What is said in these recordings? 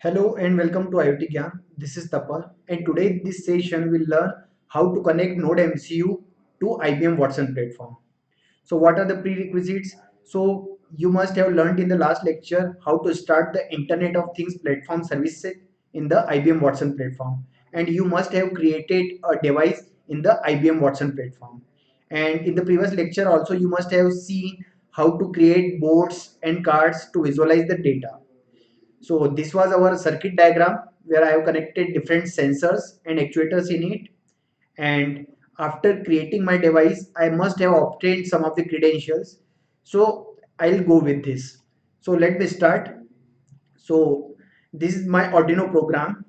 Hello and welcome to IoT Gyan. This is Tapal, and today this session will learn how to connect NodeMCU to IBM Watson platform. So what are the prerequisites? So you must have learned in the last lecture how to start the Internet of Things platform services in the IBM Watson platform, and you must have created a device in the IBM Watson platform. And in the previous lecture also you must have seen how to create boards and cards to visualize the data. So this was our circuit diagram where I have connected different sensors and actuators in it. And after creating my device, I must have obtained some of the credentials. So I'll go with this. So let me start. So this is my Arduino program.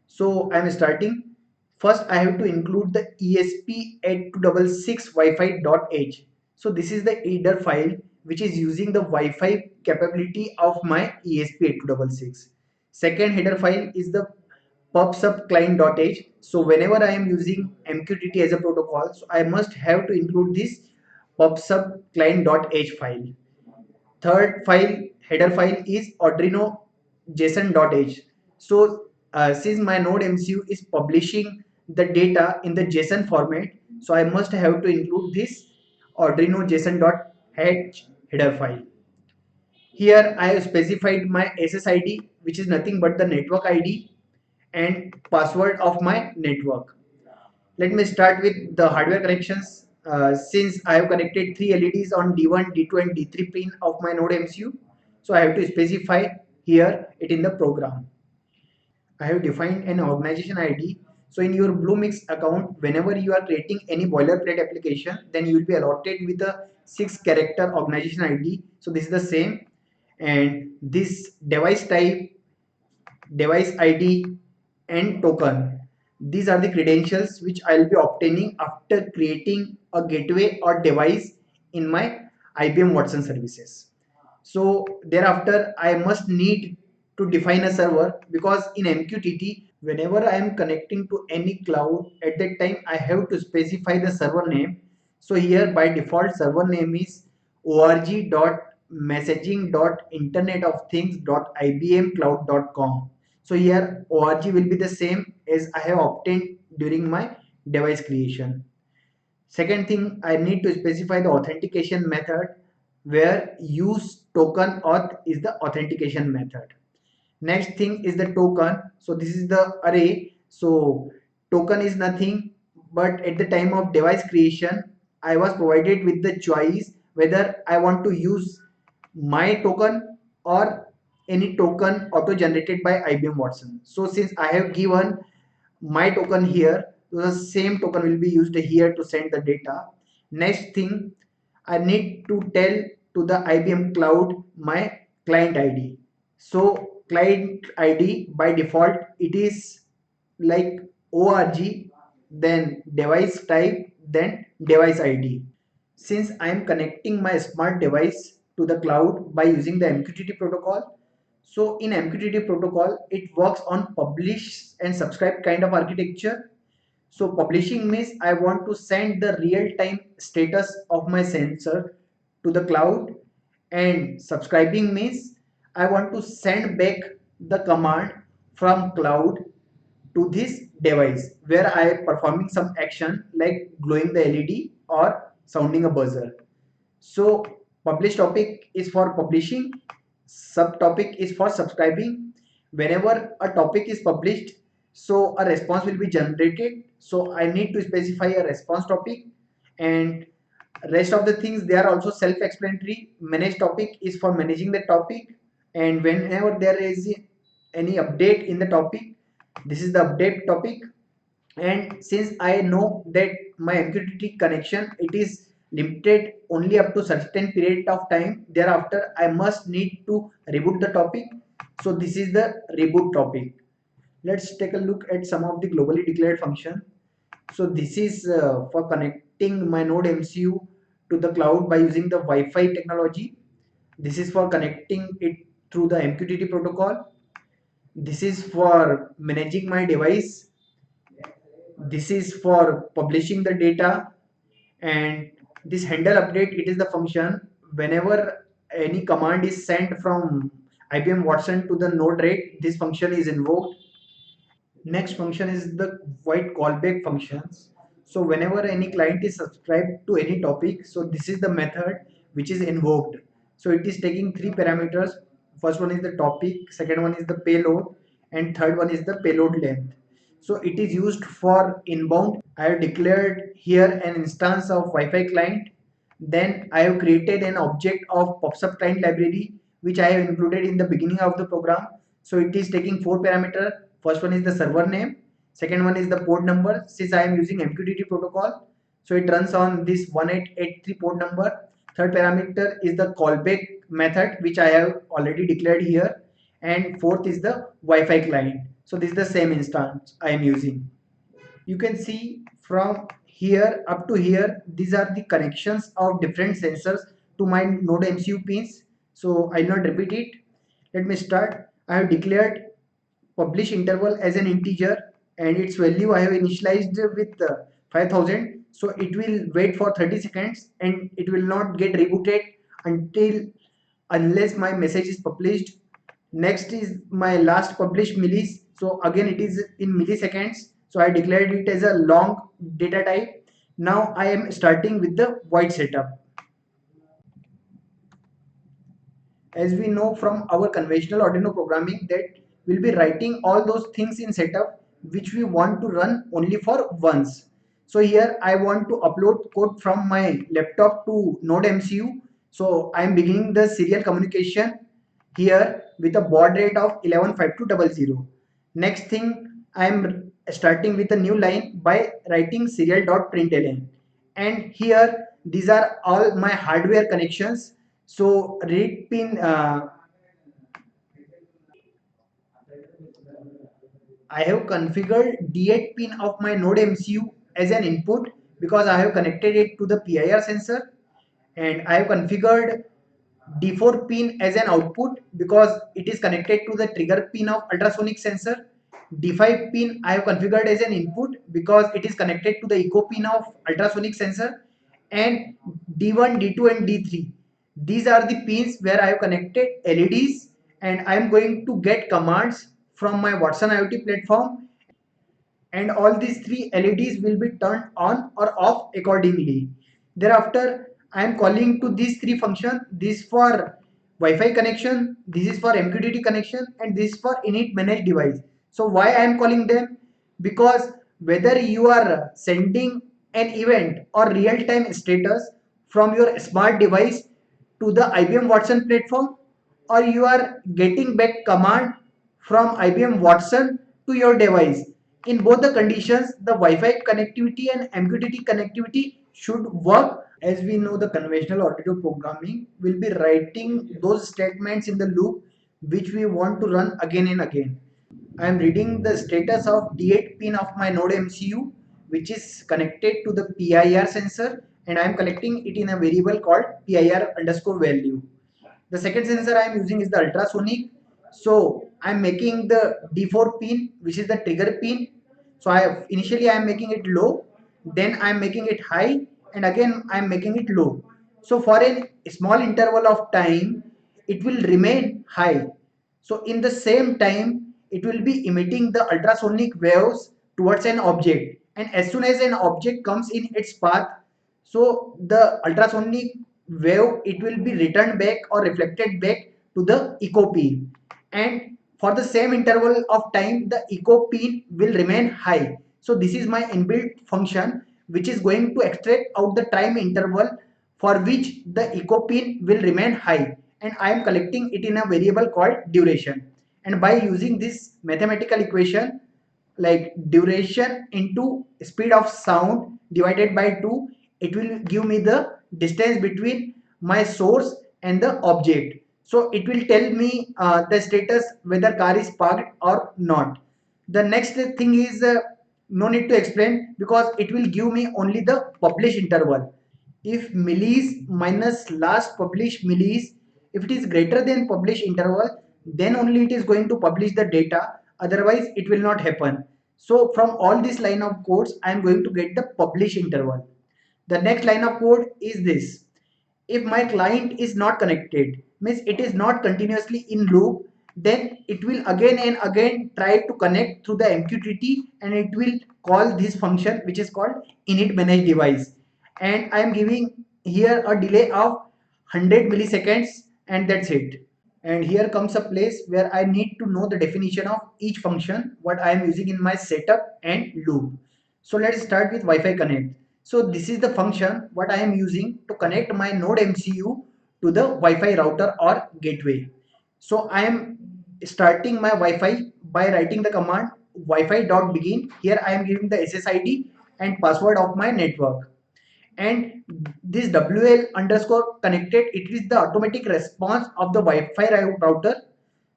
So I'm starting. First, I have to include the ESP8266 Wi-Fi.h. So this is the header file which is using the Wi-Fi capability of my ESP8266. Second header file is the pubsub client.h. So whenever I am using MQTT as a protocol, so I must have to include this pubsub client.h file. Third file, header file is Arduino json.h. So since my NodeMCU is publishing the data in the JSON format, so I must have to include this Arduino json.h header file. Here I have specified my SSID, which is nothing but the network ID and password of my network. Let me start with the hardware connections. Since I have connected three LEDs on D1, D2 and D3 pin of my NodeMCU, so I have to specify here it in the program. I have defined an organization ID. So in your Bluemix account, whenever you are creating any boilerplate application, then you will be allotted with a 6-character organization ID. So this is the same, and this device type, device ID and token. These are the credentials which I will be obtaining after creating a gateway or device in my IBM Watson services. So thereafter I must need to define a server, because in MQTT whenever I am connecting to any cloud, at that time I have to specify the server name. So here by default server name is org.messaging.internetofthings.ibmcloud.com. So here org will be the same as I have obtained during my device creation. Second thing, I need to specify the authentication method, where use token auth is the authentication method. Next thing is the token. So this is the array. So token is nothing but at the time of device creation, I was provided with the choice whether I want to use my token or any token auto generated by IBM Watson. So since I have given my token here, so the same token will be used here to send the data. Next thing, I need to tell to the IBM cloud my client ID. So client ID by default it is like org, then device type, then device ID. Since I am connecting my smart device to the cloud by using the MQTT protocol, so in MQTT protocol, it works on publish and subscribe kind of architecture. So publishing means I want to send the real-time status of my sensor to the cloud, and subscribing means I want to send back the command from cloud to this device where I am performing some action like glowing the LED or sounding a buzzer. So publish topic is for publishing, subtopic is for subscribing. Whenever a topic is published, so a response will be generated. So I need to specify a response topic, and rest of the things they are also self-explanatory. Manage topic is for managing the topic, and whenever there is any update in the topic, this is the update topic. And since I know that my MQTT connection it is limited only up to certain period of time, thereafter I must need to reboot the topic. So this is the reboot topic. Let's take a look at some of the globally declared function. So this is for connecting my node MCU to the cloud by using the Wi-Fi technology. This is for connecting it through the MQTT protocol. This is for managing my device. This is for publishing the data. And this handle update, it is the function whenever any command is sent from IBM Watson to the node rate, this function is invoked. Next function is the void callback functions. So whenever any client is subscribed to any topic, so this is the method which is invoked. So it is taking three parameters. First one is the topic, second one is the payload, and third one is the payload length. So it is used for inbound. I have declared here an instance of Wi-Fi client. Then I have created an object of PubSub client library which I have included in the beginning of the program. So it is taking four parameters. First one is the server name, second one is the port number. Since I am using MQTT protocol, so it runs on this 1883 port number. Third parameter is the callback method which I have already declared here, and fourth is the Wi-Fi client. So this is the same instance I am using. You can see from here up to here, these are the connections of different sensors to my NodeMCU pins. So I'll not repeat it. Let me start. I have declared publish interval as an integer, and its value I have initialized with 5000. So it will wait for 30 seconds and it will not get rebooted until unless my message is published. Next is my last published millis. So again it is in milliseconds. So I declared it as a long data type. Now I am starting with the void setup. As we know from our conventional Arduino programming that we'll be writing all those things in setup which we want to run only for once. So here I want to upload code from my laptop to NodeMCU. So I am beginning the serial communication here with a baud rate of 115200. Next thing, I am starting with a new line by writing serial.println, and here these are all my hardware connections. So read pin, I have configured D8 pin of my NodeMCU as an input because I have connected it to the PIR sensor, and I have configured D4 pin as an output because it is connected to the trigger pin of ultrasonic sensor. D5 pin I have configured as an input because it is connected to the echo pin of ultrasonic sensor, and D1, D2 and D3. These are the pins where I have connected LEDs, and I am going to get commands from my Watson IoT platform, and all these three LEDs will be turned on or off accordingly. Thereafter, I am calling to these three functions. This for Wi-Fi connection, this is for MQTT connection, and this is for init manage device. So why I am calling them? Because whether you are sending an event or real-time status from your smart device to the IBM Watson platform, or you are getting back command from IBM Watson to your device. In both the conditions, the Wi-Fi connectivity and MQTT connectivity should work. As we know, the conventional Arduino programming will be writing those statements in the loop which we want to run again and again. I am reading the status of D8 pin of my NodeMCU which is connected to the PIR sensor, and I am collecting it in a variable called PIR underscore value. The second sensor I am using is the ultrasonic. So I am making the D4 pin which is the trigger pin. So initially I am making it low, then I am making it high, and again I am making it low. So for a small interval of time it will remain high. So in the same time it will be emitting the ultrasonic waves towards an object, and as soon as an object comes in its path, so the ultrasonic wave it will be returned back or reflected back to the echo pin, and for the same interval of time the echo pin will remain high. So this is my inbuilt function which is going to extract out the time interval for which the echo pin will remain high, and I am collecting it in a variable called duration. And by using this mathematical equation like duration into speed of sound divided by 2, it will give me the distance between my source and the object. So it will tell me the status whether car is parked or not. The next thing is no need to explain because it will give me only the publish interval. If millis minus last published millis, if it is greater than publish interval, then only it is going to publish the data, otherwise it will not happen. So from all this line of codes I am going to get the publish interval. The next line of code is this: if my client is not connected, means it is not continuously in loop, then it will again and again try to connect through the MQTT, and it will call this function which is called init manage device, and I am giving here a delay of 100 milliseconds, and that's it. And here comes a place where I need to know the definition of each function what I am using in my setup and loop. So let's start with Wi-Fi connect. So this is the function what I am using to connect my node MCU to the Wi-Fi router or gateway. So I am starting my Wi-Fi by writing the command wi-fi.begin. Here I am giving the SSID and password of my network, and this WL underscore connected, it is the automatic response of the Wi-Fi router.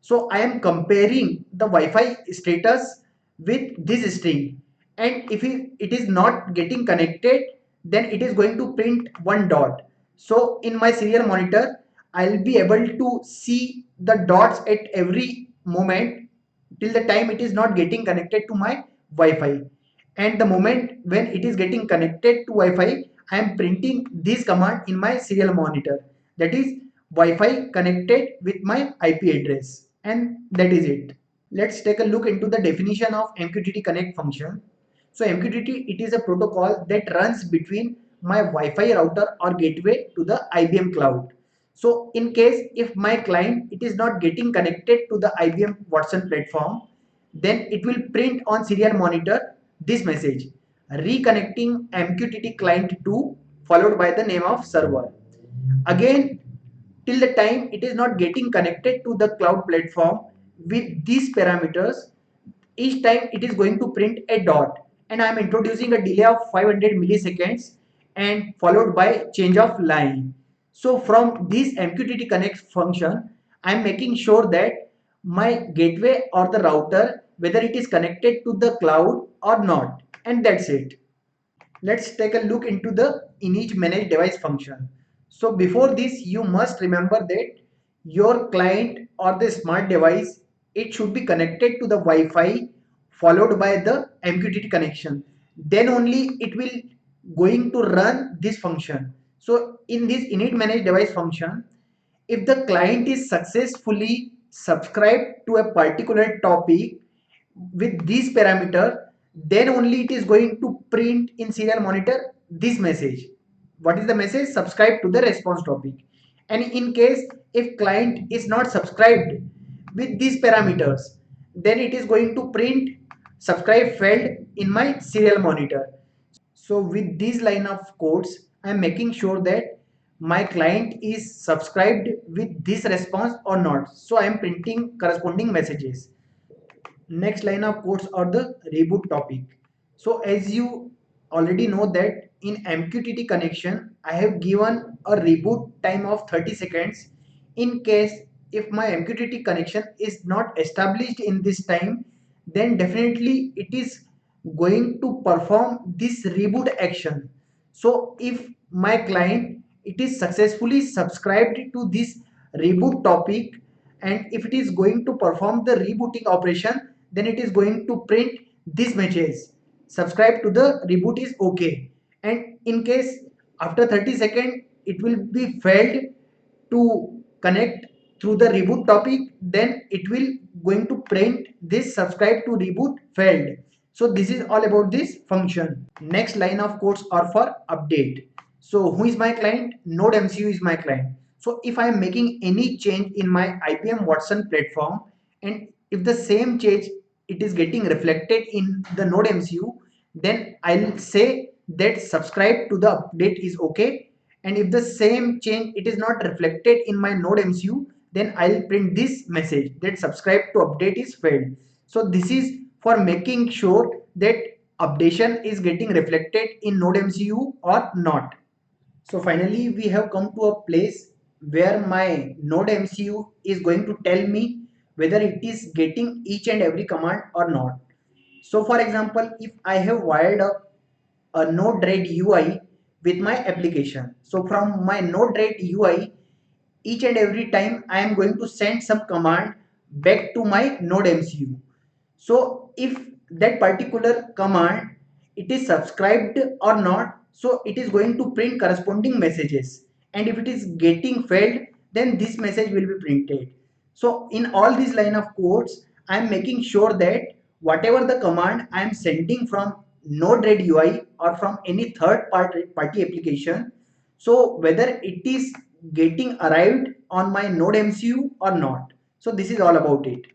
So I am comparing the Wi-Fi status with this string, and if it is not getting connected, then it is going to print one dot. So in my serial monitor I'll be able to see the dots at every moment till the time it is not getting connected to my Wi-Fi. And the moment when it is getting connected to Wi-Fi, I am printing this command in my serial monitor, that is Wi-Fi connected with my IP address, and that is it. Let's take a look into the definition of MQTT connect function. So MQTT, it is a protocol that runs between my Wi-Fi router or gateway to the IBM cloud. So in case if my client it is not getting connected to the IBM Watson platform, then it will print on serial monitor this message: reconnecting MQTT client to, followed by the name of server. Again, till the time it is not getting connected to the cloud platform with these parameters, each time it is going to print a dot, and I am introducing a delay of 500 milliseconds and followed by change of line. So from this MQTT connect function, I am making sure that my gateway or the router, whether it is connected to the cloud or not, and that's it. Let's take a look into the init manage device function. So before this, you must remember that your client or the smart device, it should be connected to the Wi-Fi followed by the MQTT connection. Then only it will going to run this function. So in this init manage device function, if the client is successfully subscribed to a particular topic with this parameter, then only it is going to print in serial monitor this message. What is the message? Subscribe to the response topic. And in case if client is not subscribed with these parameters, then it is going to print subscribe failed in my serial monitor. So with these line of codes, I am making sure that my client is subscribed with this response or not. So I am printing corresponding messages. Next line of codes are the reboot topic. So as you already know that in MQTT connection, I have given a reboot time of 30 seconds. In case if my MQTT connection is not established in this time, then definitely it is going to perform this reboot action. So if my client it is successfully subscribed to this reboot topic, and if it is going to perform the rebooting operation, then it is going to print this message: subscribe to the reboot is okay. And in case after 30 seconds it will be failed to connect through the reboot topic, then it will going to print this subscribe to reboot failed. So this is all about this function. Next line of codes are for update. So who is my client? NodeMCU is my client. So if I am making any change in my IBM Watson platform, and if the same change it is getting reflected in the NodeMCU, then I'll say that subscribe to the update is okay. And if the same change it is not reflected in my NodeMCU, then I'll print this message that subscribe to update is failed. So this is for making sure that updation is getting reflected in NodeMCU or not. So finally we have come to a place where my NodeMCU is going to tell me whether it is getting each and every command or not. So for example, if I have wired up a Node-RED UI with my application. So from my Node-RED UI, each and every time I am going to send some command back to my NodeMCU. So if that particular command it is subscribed or not, so it is going to print corresponding messages. And if it is getting failed, then this message will be printed. So in all these line of codes, I am making sure that whatever the command I am sending from Node-RED UI or from any third party application, so whether it is getting arrived on my NodeMCU or not. So this is all about it.